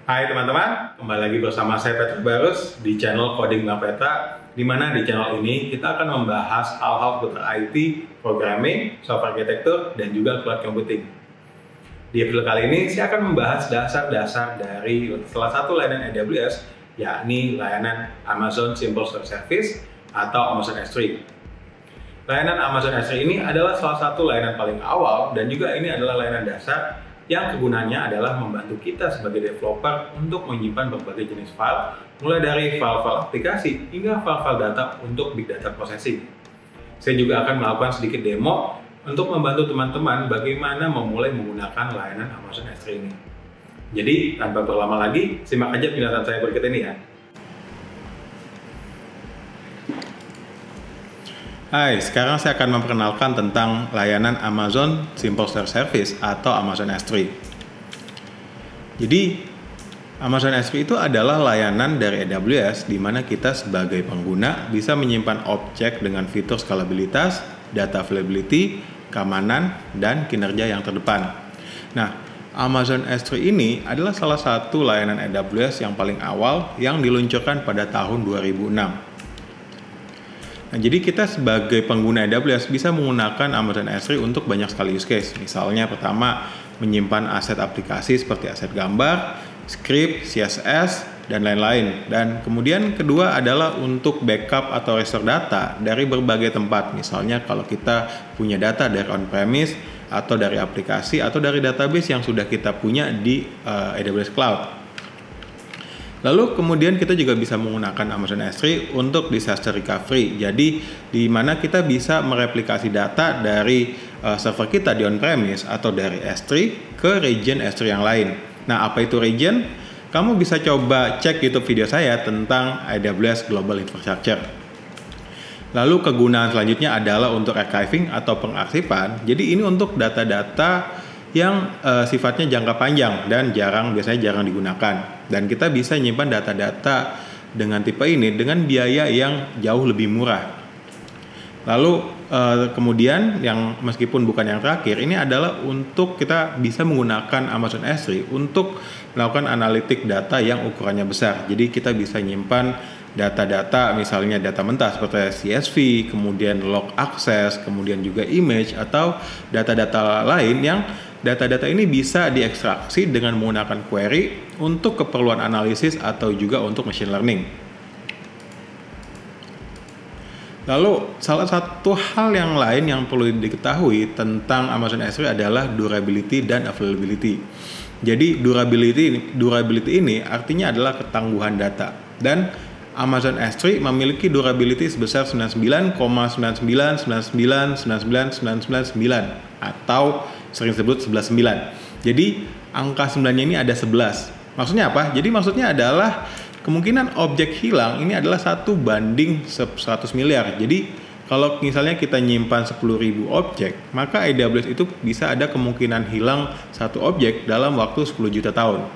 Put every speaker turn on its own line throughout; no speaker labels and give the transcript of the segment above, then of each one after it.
Hai teman-teman, kembali lagi bersama saya Petrus Barus di channel Coding Mapeta, di mana di channel ini kita akan membahas hal-hal seputar IT, programming, software architecture, dan juga cloud computing. Di episode kali ini saya akan membahas dasar-dasar dari salah satu layanan AWS, yakni layanan Amazon Simple Store Service atau Amazon S3. Layanan Amazon S3 ini adalah salah satu layanan paling awal dan juga ini adalah layanan dasar yang kegunaannya adalah membantu kita sebagai developer untuk menyimpan berbagai jenis file, mulai dari file-file aplikasi hingga file-file data untuk big data processing. Saya juga akan melakukan sedikit demo untuk membantu teman-teman bagaimana memulai menggunakan layanan Amazon S3 ini. Jadi, tanpa berlama lagi, simak aja penjelasan saya berikut ini ya. Hai, sekarang saya akan memperkenalkan tentang layanan Amazon Simple Store Service atau Amazon S3. Jadi, Amazon S3 itu adalah layanan dari AWS di mana kita sebagai pengguna bisa menyimpan objek dengan fitur skalabilitas, data availability, keamanan, dan kinerja yang terdepan. Nah, Amazon S3 ini adalah salah satu layanan AWS yang paling awal yang diluncurkan pada tahun 2006. Nah, jadi kita sebagai pengguna AWS bisa menggunakan Amazon S3 untuk banyak sekali use case. Misalnya pertama, menyimpan aset aplikasi seperti aset gambar, script, CSS, dan lain-lain. Dan kemudian kedua adalah untuk backup atau restore data dari berbagai tempat. Misalnya kalau kita punya data dari on-premise, atau dari aplikasi, atau dari database yang sudah kita punya di AWS Cloud. Lalu kemudian kita juga bisa menggunakan Amazon S3 untuk disaster recovery. Jadi di mana kita bisa mereplikasi data dari server kita di on-premise atau dari S3 ke region S3 yang lain. Nah, apa itu region? Kamu bisa coba cek YouTube video saya tentang AWS Global Infrastructure. Lalu kegunaan selanjutnya adalah untuk archiving atau pengarsipan. Jadi ini untuk data-data yang sifatnya jangka panjang dan biasanya jarang digunakan. Dan kita bisa nyimpan data-data dengan tipe ini dengan biaya yang jauh lebih murah. Lalu kemudian yang meskipun bukan yang terakhir, ini adalah untuk kita bisa menggunakan Amazon S3 untuk melakukan analitik data yang ukurannya besar. Jadi kita bisa nyimpan data-data, misalnya data mentah seperti CSV, kemudian log access, kemudian juga image, atau data-data lain yang data-data ini bisa diekstraksi dengan menggunakan query untuk keperluan analisis atau juga untuk machine learning. Lalu salah satu hal yang lain yang perlu diketahui tentang Amazon S3 adalah durability dan availability. Jadi durability ini artinya adalah ketangguhan data, dan Amazon S3 memiliki durability sebesar 99,99999999 atau sering disebut 11.9. Jadi angka 9-nya ini ada 11. Maksudnya apa? Jadi maksudnya adalah kemungkinan objek hilang ini adalah 1 banding 100 miliar. Jadi kalau misalnya kita nyimpan 10.000 objek, maka AWS itu bisa ada kemungkinan hilang 1 objek dalam waktu 10 juta tahun.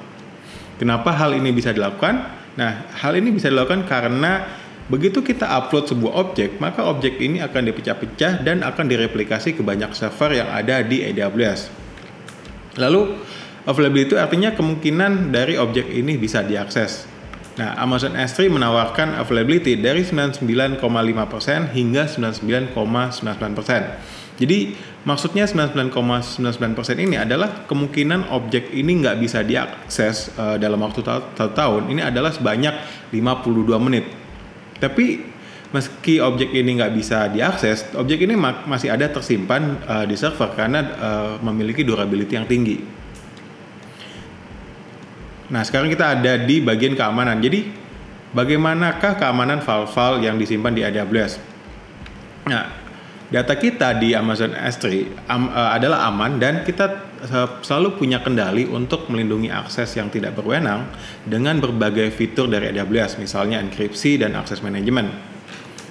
Kenapa hal ini bisa dilakukan? Nah, hal ini bisa dilakukan karena begitu kita upload sebuah objek, maka objek ini akan dipecah-pecah dan akan direplikasi ke banyak server yang ada di AWS. Lalu, availability itu artinya kemungkinan dari objek ini bisa diakses. Nah, Amazon S3 menawarkan availability dari 99,5% hingga 99,99%. Jadi, maksudnya 99,99% ini adalah kemungkinan objek ini nggak bisa diakses dalam waktu 1 tahun. Ini adalah sebanyak 52 menit. Tapi meski objek ini nggak bisa diakses, objek ini masih ada tersimpan di server karena memiliki durability yang tinggi. Nah, sekarang kita ada di bagian keamanan. Jadi, bagaimanakah keamanan file-file yang disimpan di AWS? Nah, data kita di Amazon S3 adalah aman dan kita selalu punya kendali untuk melindungi akses yang tidak berwenang dengan berbagai fitur dari AWS, misalnya enkripsi dan akses manajemen.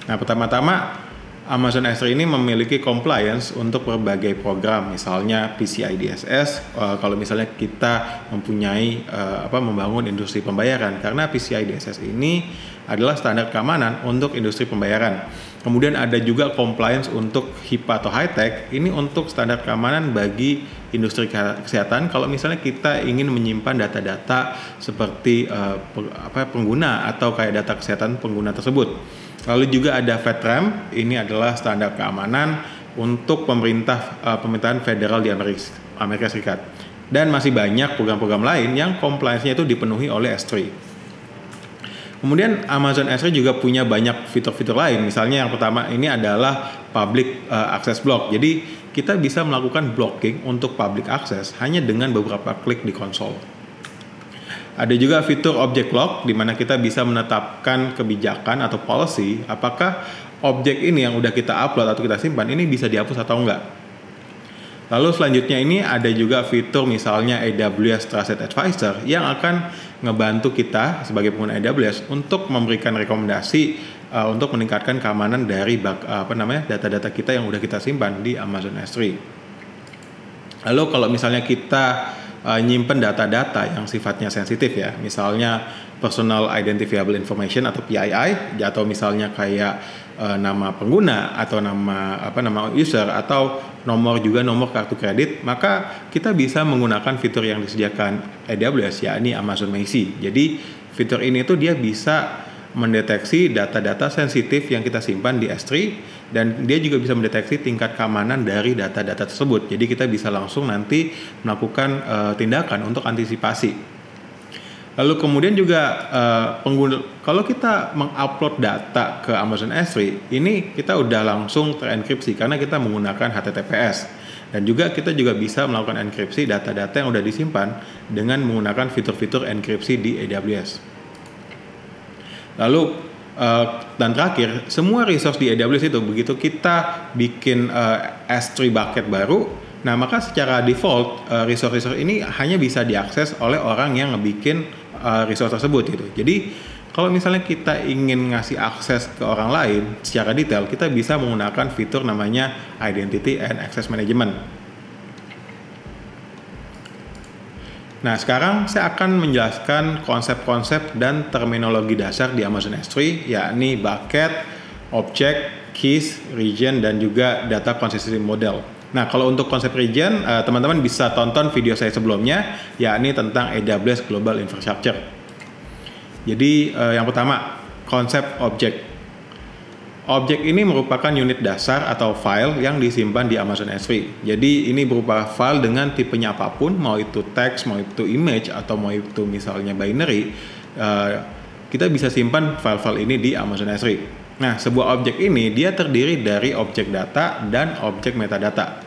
Nah, pertama-tama Amazon S3 ini memiliki compliance untuk berbagai program, misalnya PCI DSS. Kalau misalnya kita mempunyai membangun industri pembayaran, karena PCI DSS ini adalah standar keamanan untuk industri pembayaran. Kemudian ada juga compliance untuk HIPAA atau high tech. Ini untuk standar keamanan bagi industri kesehatan. Kalau misalnya kita ingin menyimpan data-data seperti pengguna atau kayak data kesehatan pengguna tersebut. Lalu juga ada FedRAMP. Ini adalah standar keamanan untuk pemerintahan federal di Amerika Serikat. Dan masih banyak program-program lain yang compliance-nya itu dipenuhi oleh S3. Kemudian Amazon S3 juga punya banyak fitur-fitur lain. Misalnya yang pertama ini adalah public access block. Jadi kita bisa melakukan blocking untuk public access hanya dengan beberapa klik di konsol. Ada juga fitur object lock di mana kita bisa menetapkan kebijakan atau policy apakah objek ini yang udah kita upload atau kita simpan ini bisa dihapus atau enggak. Lalu selanjutnya ini ada juga fitur misalnya AWS Trusted Advisor yang akan ngebantu kita sebagai pengguna AWS untuk memberikan rekomendasi untuk meningkatkan keamanan dari data-data kita yang udah kita simpan di Amazon S3. Lalu kalau misalnya kita nyimpen data-data yang sifatnya sensitif ya, misalnya Personal Identifiable Information atau PII, atau misalnya kayak nama pengguna atau nama user atau nomor kartu kredit, maka kita bisa menggunakan fitur yang disediakan AWS yakni Amazon Macie. Jadi fitur ini tuh dia bisa mendeteksi data-data sensitif yang kita simpan di S3 dan dia juga bisa mendeteksi tingkat keamanan dari data-data tersebut. Jadi kita bisa langsung nanti melakukan tindakan untuk antisipasi. Lalu kemudian juga kalau kita mengupload data ke Amazon S3, ini kita udah langsung terenkripsi karena kita menggunakan HTTPS. Dan juga kita juga bisa melakukan enkripsi data-data yang udah disimpan dengan menggunakan fitur-fitur enkripsi di AWS. Lalu dan terakhir, semua resource di AWS itu begitu kita bikin S3 bucket baru, nah maka secara default resource ini hanya bisa diakses oleh orang yang ngebikin resource tersebut gitu. Jadi kalau misalnya kita ingin ngasih akses ke orang lain secara detail, kita bisa menggunakan fitur namanya Identity and Access Management. Nah, sekarang saya akan menjelaskan konsep-konsep dan terminologi dasar di Amazon S3, yakni bucket, object, keys, region, dan juga data consistency model. Nah, kalau untuk konsep region, teman-teman bisa tonton video saya sebelumnya, yakni tentang AWS Global Infrastructure. Jadi, yang pertama, konsep object. Objek ini merupakan unit dasar atau file yang disimpan di Amazon S3. Jadi, ini berupa file dengan tipenya apapun, mau itu teks, mau itu image, atau mau itu misalnya binary, kita bisa simpan file-file ini di Amazon S3. Nah, sebuah objek ini dia terdiri dari objek data dan objek metadata.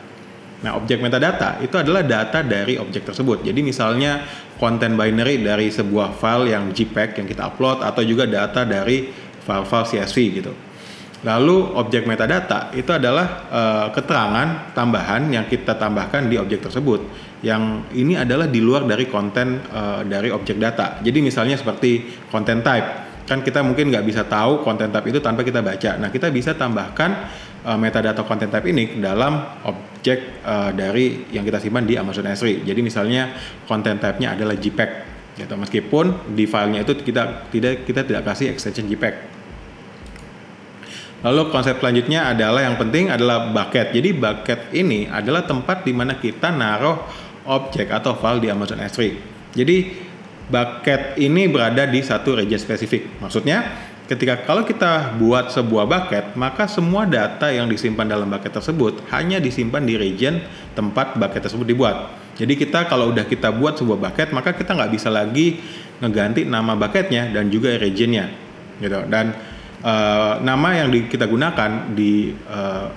Nah, objek metadata itu adalah data dari objek tersebut. Jadi misalnya konten binary dari sebuah file yang JPEG yang kita upload atau juga data dari file-file CSV gitu. Lalu objek metadata itu adalah keterangan tambahan yang kita tambahkan di objek tersebut. Yang ini adalah di luar dari konten dari objek data. Jadi misalnya seperti content type. Kan kita mungkin nggak bisa tahu content type itu tanpa kita baca. Nah, kita bisa tambahkan metadata content type ini ke dalam objek dari yang kita simpan di Amazon S3. Jadi misalnya content type-nya adalah JPEG, gitu. Meskipun di filenya itu kita tidak kasih extension JPEG. Lalu konsep selanjutnya adalah yang penting adalah bucket. Jadi bucket ini adalah tempat di mana kita naruh objek atau file di Amazon S3. Jadi bucket ini berada di satu region spesifik. Maksudnya, kalau kita buat sebuah bucket, maka semua data yang disimpan dalam bucket tersebut hanya disimpan di region tempat bucket tersebut dibuat. Jadi kalau udah kita buat sebuah bucket, maka kita nggak bisa lagi ngeganti nama bucketnya dan juga regionnya, gitu. Dan nama yang kita gunakan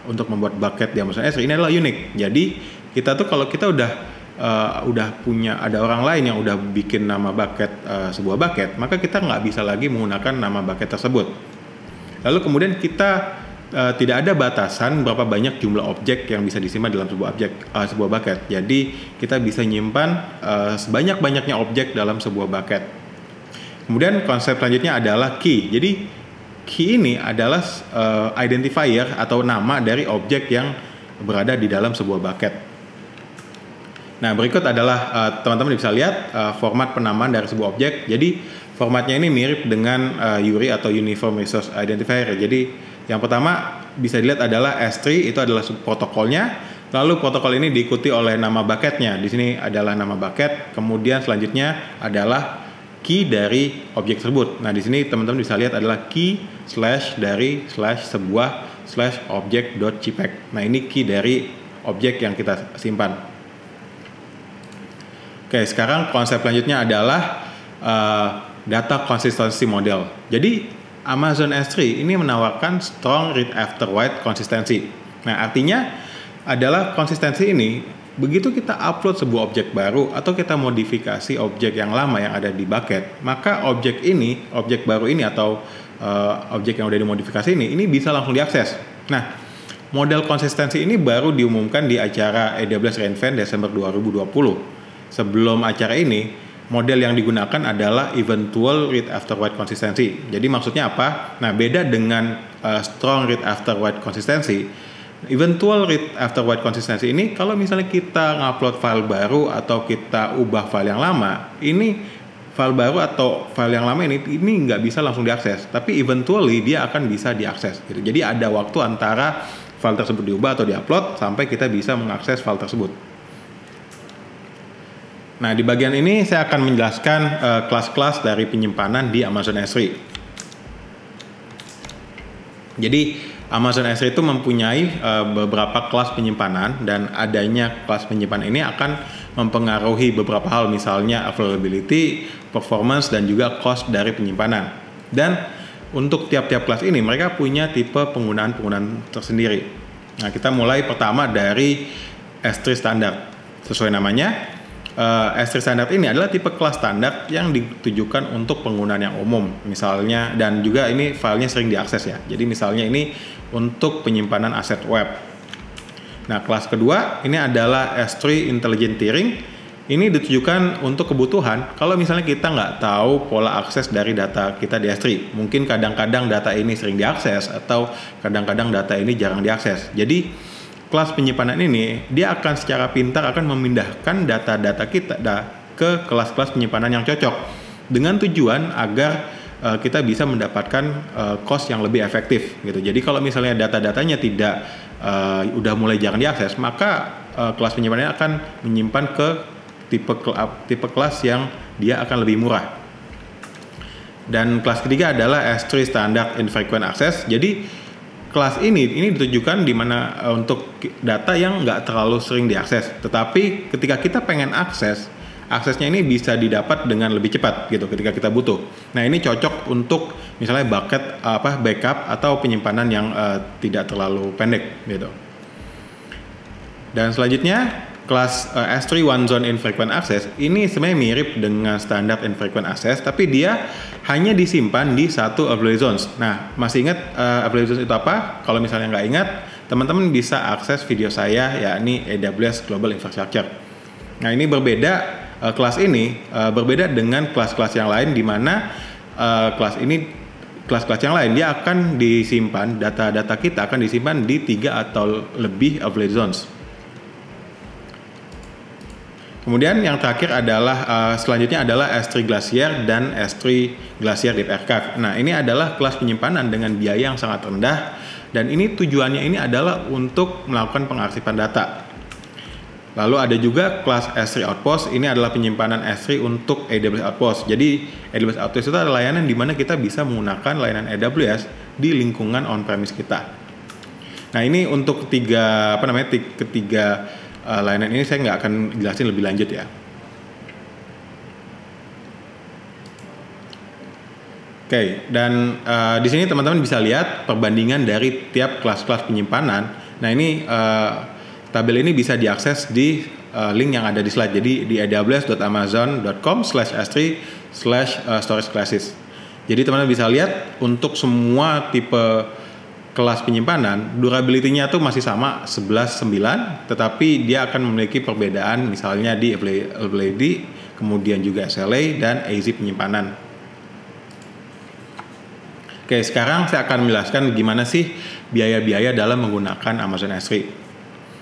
untuk membuat bucket di Amazon S3 ini adalah unique. Jadi kita tuh kalau kita udah punya ada orang lain yang udah bikin nama bucket sebuah bucket, maka kita nggak bisa lagi menggunakan nama bucket tersebut. Lalu kemudian kita tidak ada batasan berapa banyak jumlah objek yang bisa disimpan dalam sebuah bucket. Jadi kita bisa nyimpan sebanyak-banyaknya objek dalam sebuah bucket. Kemudian konsep selanjutnya adalah key. Jadi key ini adalah identifier atau nama dari objek yang berada di dalam sebuah bucket. Nah, berikut adalah teman-teman bisa lihat format penamaan dari sebuah objek. Jadi formatnya ini mirip dengan URI atau Uniform Resource Identifier. Jadi yang pertama bisa dilihat adalah S3 itu adalah protokolnya, lalu protokol ini diikuti oleh nama bucketnya. Di sini adalah nama bucket, kemudian selanjutnya adalah key dari objek tersebut. Nah, di sini teman-teman bisa lihat adalah key dari sebuah objek.jpeg. Nah, ini key dari objek yang kita simpan. Oke, sekarang konsep selanjutnya adalah data consistency model. Jadi Amazon S3 ini menawarkan strong read after write consistency. Nah, artinya adalah konsistensi ini begitu kita upload sebuah objek baru atau kita modifikasi objek yang lama yang ada di bucket, maka objek baru ini atau objek yang udah dimodifikasi ini bisa langsung diakses. Nah, model konsistensi ini baru diumumkan di acara AWS re:Invent Desember 2020. Sebelum acara ini, model yang digunakan adalah eventual read after write consistency. Jadi maksudnya apa? Nah, beda dengan strong read after write consistency. Eventual read after write consistency ini kalau misalnya kita ngupload file baru atau kita ubah file yang lama, ini file baru atau file yang lama ini nggak bisa langsung diakses, tapi eventually dia akan bisa diakses gitu. Jadi ada waktu antara file tersebut diubah atau diupload sampai kita bisa mengakses file tersebut. Nah, di bagian ini saya akan menjelaskan kelas-kelas dari penyimpanan di Amazon S3. Jadi Amazon S3 itu mempunyai beberapa kelas penyimpanan, dan adanya kelas penyimpanan ini akan mempengaruhi beberapa hal, misalnya availability, performance, dan juga cost dari penyimpanan. Dan untuk tiap-tiap kelas ini mereka punya tipe penggunaan tersendiri. Nah, kita mulai pertama dari S3 standar. Sesuai namanya, S3 standar ini adalah tipe kelas standar yang ditujukan untuk penggunaan yang umum, misalnya, dan juga ini filenya sering diakses ya. Jadi misalnya ini untuk penyimpanan aset web. Nah, kelas kedua ini adalah S3 Intelligent Tiering. Ini ditujukan untuk kebutuhan kalau misalnya kita nggak tahu pola akses dari data kita di S3. Mungkin kadang-kadang data ini sering diakses atau kadang-kadang data ini jarang diakses. Jadi kelas penyimpanan ini dia akan secara pintar akan memindahkan data-data kita ke kelas-kelas penyimpanan yang cocok dengan tujuan agar kita bisa mendapatkan cost yang lebih efektif gitu. Jadi kalau misalnya data-datanya tidak udah mulai jarang diakses, maka kelas penyimpanannya akan menyimpan ke tipe kelas yang dia akan lebih murah. Dan kelas ketiga adalah S3 Standard Infrequent Access. Jadi kelas ini ditujukan di mana untuk data yang nggak terlalu sering diakses, tetapi ketika kita pengen aksesnya ini bisa didapat dengan lebih cepat gitu ketika kita butuh. Nah, ini cocok untuk misalnya backup atau penyimpanan yang tidak terlalu pendek gitu. Dan selanjutnya kelas S3 One Zone Infrequent Access ini sebenarnya mirip dengan standar infrequent access, tapi dia hanya disimpan di satu availability zones. Nah, masih ingat availability zones itu apa? Kalau misalnya nggak ingat, teman-teman bisa akses video saya, yakni AWS Global Infrastructure. Nah, ini berbeda, kelas ini berbeda dengan kelas-kelas yang lain, di mana kelas-kelas yang lain dia akan disimpan, data-data kita akan disimpan di 3 atau lebih availability zones. Kemudian yang terakhir adalah selanjutnya adalah S3 Glacier dan S3 Glacier Deep Archive. Nah, ini adalah kelas penyimpanan dengan biaya yang sangat rendah, dan ini tujuannya ini adalah untuk melakukan pengarsipan data. Lalu ada juga kelas S3 Outpost. Ini adalah penyimpanan S3 untuk AWS Outpost. Jadi AWS Outpost itu adalah layanan di mana kita bisa menggunakan layanan AWS di lingkungan on-premise kita. Nah, ini untuk ketiga layanan ini saya nggak akan jelasin lebih lanjut ya. Oke, dan di sini teman-teman bisa lihat perbandingan dari tiap kelas-kelas penyimpanan. Nah, ini tabel ini bisa diakses di link yang ada di slide. Jadi di aws.amazon.com/s3/storage classes. Jadi teman-teman bisa lihat untuk semua tipe kelas penyimpanan, durability-nya tuh masih sama 11.9, tetapi dia akan memiliki perbedaan misalnya di availability, kemudian juga SLA dan AZ penyimpanan. Oke, sekarang saya akan menjelaskan gimana sih biaya-biaya dalam menggunakan Amazon S3.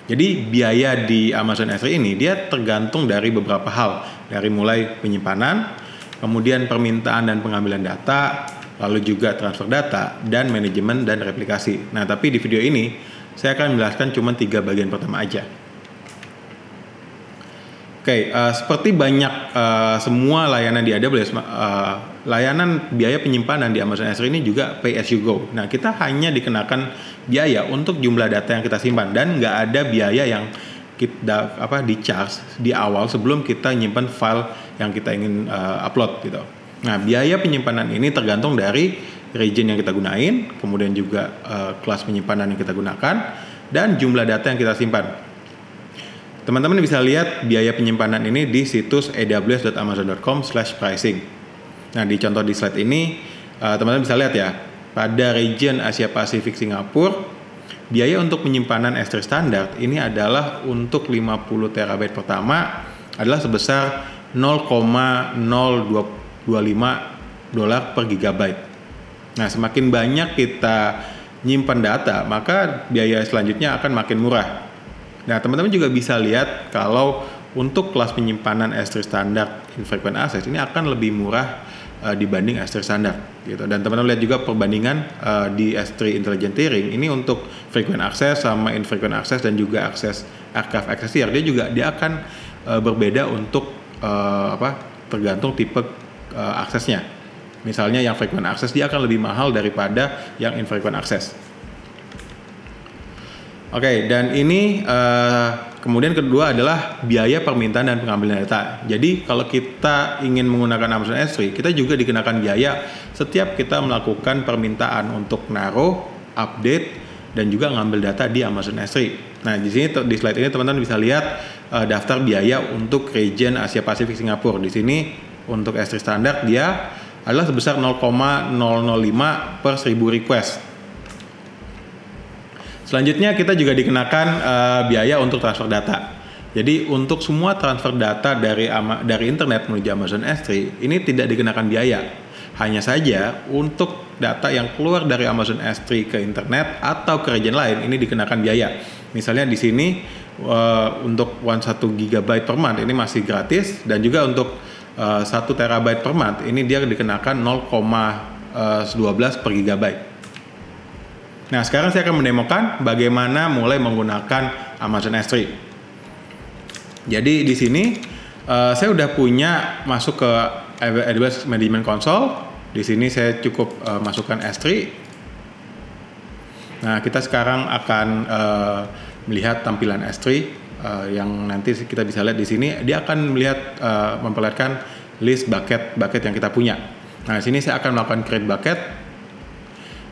Jadi biaya di Amazon S3 ini dia tergantung dari beberapa hal, dari mulai penyimpanan, kemudian permintaan dan pengambilan data, lalu juga transfer data, dan manajemen dan replikasi. Nah, tapi di video ini saya akan menjelaskan cuma 3 bagian pertama aja. Oke, seperti banyak semua layanan di AWS, layanan biaya penyimpanan di Amazon S3 ini juga pay as you go. Nah, kita hanya dikenakan biaya untuk jumlah data yang kita simpan dan nggak ada biaya yang kita di charge di awal sebelum kita nyimpan file yang kita ingin upload gitu. Nah, biaya penyimpanan ini tergantung dari region yang kita gunain, kemudian juga kelas penyimpanan yang kita gunakan, dan jumlah data yang kita simpan. Teman-teman bisa lihat biaya penyimpanan ini di situs aws.amazon.com/pricing. Nah, di contoh di slide ini, teman-teman bisa lihat ya, pada region Asia Pasifik Singapura, biaya untuk penyimpanan S3 standar ini adalah untuk 50 TB pertama adalah sebesar $0,0225 per gigabyte. Nah, semakin banyak kita nyimpan data, maka biaya selanjutnya akan makin murah. Nah, teman-teman juga bisa lihat kalau untuk kelas penyimpanan S3 standar infrequent access ini akan lebih murah dibanding S3 standar gitu. Dan teman-teman lihat juga perbandingan di S3 Intelligent Tiering ini untuk frequent access sama infrequent access dan juga akses archive access tier, dia akan berbeda untuk tergantung tipe aksesnya. Misalnya yang frequent access dia akan lebih mahal daripada yang infrequent access. Oke, dan ini kemudian kedua adalah biaya permintaan dan pengambilan data. Jadi kalau kita ingin menggunakan Amazon S3, kita juga dikenakan biaya setiap kita melakukan permintaan untuk naruh, update, dan juga ngambil data di Amazon S3. Nah, di sini di slide ini teman-teman bisa lihat daftar biaya untuk region Asia Pasifik Singapura. Di sini untuk S3 standar dia adalah sebesar 0,005 per 1000 request. Selanjutnya kita juga dikenakan biaya untuk transfer data. Jadi untuk semua transfer data dari internet menuju Amazon S3 ini tidak dikenakan biaya. Hanya saja untuk data yang keluar dari Amazon S3 ke internet atau ke region lain ini dikenakan biaya. Misalnya di sini untuk 1 GB per month ini masih gratis, dan juga untuk 1 TB per month ini dia dikenakan 0,12 per gigabyte. Nah, sekarang saya akan mendemokan bagaimana mulai menggunakan Amazon S3. Jadi di sini saya udah punya masuk ke AWS Management Console. Di sini saya cukup masukkan S3. Nah, kita sekarang akan melihat tampilan S3 yang nanti kita bisa lihat di sini. Dia akan melihat memperlihatkan list bucket yang kita punya. Nah, di sini saya akan melakukan create bucket.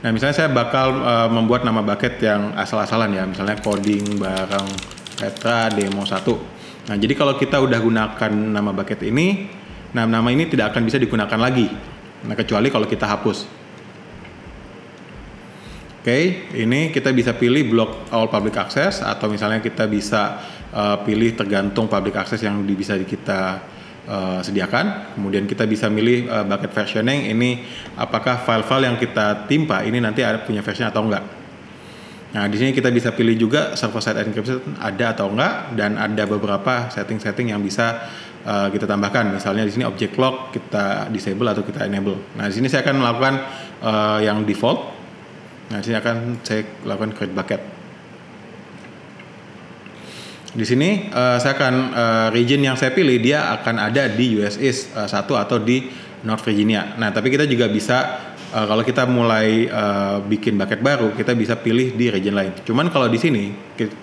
Nah, misalnya saya bakal membuat nama bucket yang asal-asalan ya, misalnya coding bareng Petra demo 1. Nah, jadi kalau kita udah gunakan nama bucket ini, nah nama ini tidak akan bisa digunakan lagi. Nah, kecuali kalau kita hapus. Oke, ini kita bisa pilih block all public access, atau misalnya kita bisa pilih tergantung public access yang bisa kita sediakan. Kemudian kita bisa milih bucket versioning, ini apakah file-file yang kita timpa ini nanti ada punya version atau enggak. Nah, di sini kita bisa pilih juga server side encryption ada atau enggak, dan ada beberapa setting-setting yang bisa kita tambahkan. Misalnya di sini object lock kita disable atau kita enable. Nah, di sini saya akan melakukan yang default. Nah, di sini akan saya lakukan create bucket. Di sini saya akan region yang saya pilih dia akan ada di US East 1 atau di North Virginia. Nah, tapi kita juga bisa kalau kita mulai bikin bucket baru, kita bisa pilih di region lain. Cuman kalau di sini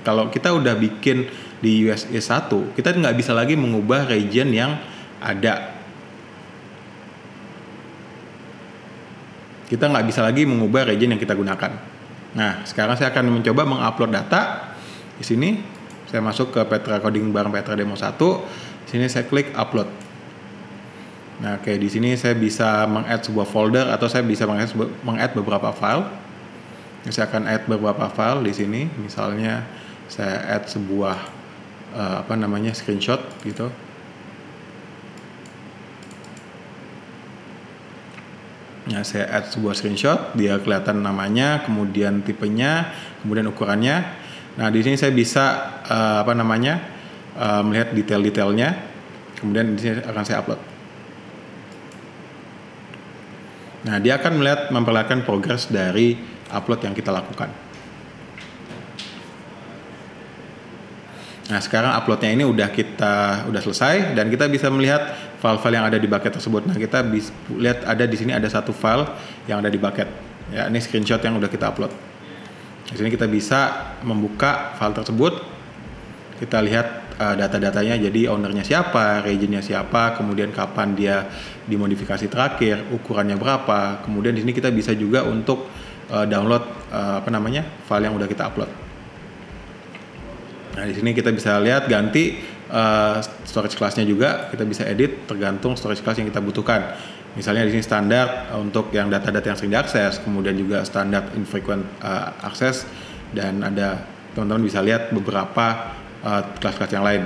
kalau kita udah bikin di US East 1, kita nggak bisa lagi mengubah region yang ada. Kita nggak bisa lagi mengubah region yang kita gunakan. Nah, sekarang saya akan mencoba mengupload data. Di sini saya masuk ke Petra Coding bareng Petra demo 1. Di sini saya klik upload. Nah, di sini saya bisa meng-add sebuah folder atau saya bisa meng-add beberapa file. Saya akan add beberapa file di sini. Misalnya saya add sebuah screenshot gitu. Nah, saya add sebuah screenshot, dia kelihatan namanya, kemudian tipenya, kemudian ukurannya. Nah, di sini saya bisa melihat detail-detailnya. Kemudian di sini akan saya upload. Nah, dia akan memperlihatkan progres dari upload yang kita lakukan. Nah, sekarang uploadnya ini udah selesai dan kita bisa melihat file-file yang ada di bucket tersebut. Nah, kita bisa lihat ada di sini ada satu file yang ada di bucket. Ya, ini screenshot yang udah kita upload. Di sini kita bisa membuka file tersebut. Kita lihat data-datanya, jadi ownernya siapa, regionnya siapa, kemudian kapan dia dimodifikasi terakhir, ukurannya berapa. Kemudian di sini kita bisa juga untuk download file yang udah kita upload. Nah, di sini kita bisa lihat ganti storage class-nya juga, kita bisa edit tergantung storage class yang kita butuhkan. Misalnya di sini standar untuk yang data-data yang sering diakses, kemudian juga standar infrequent access, dan ada teman-teman bisa lihat beberapa kelas-kelas yang lain.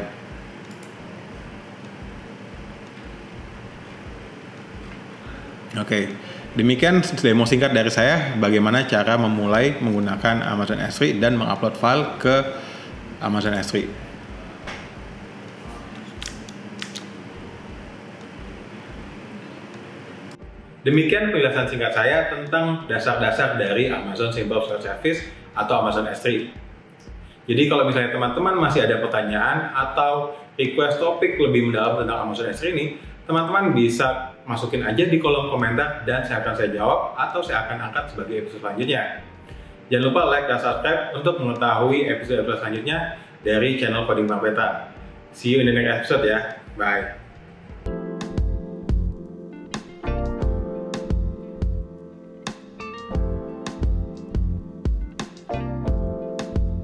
Oke, demikian demo singkat dari saya bagaimana cara memulai menggunakan Amazon S3 dan mengupload file ke Amazon S3. Demikian penjelasan singkat saya tentang dasar-dasar dari Amazon Simple Storage Service atau Amazon S3. Jadi kalau misalnya teman-teman masih ada pertanyaan atau request topik lebih mendalam tentang Amazon S3 ini, teman-teman bisa masukin aja di kolom komentar dan saya jawab atau saya akan angkat sebagai episode selanjutnya. Jangan lupa like dan subscribe untuk mengetahui episode selanjutnya dari channel Coding Bang Peta. See you in the next episode ya. Bye.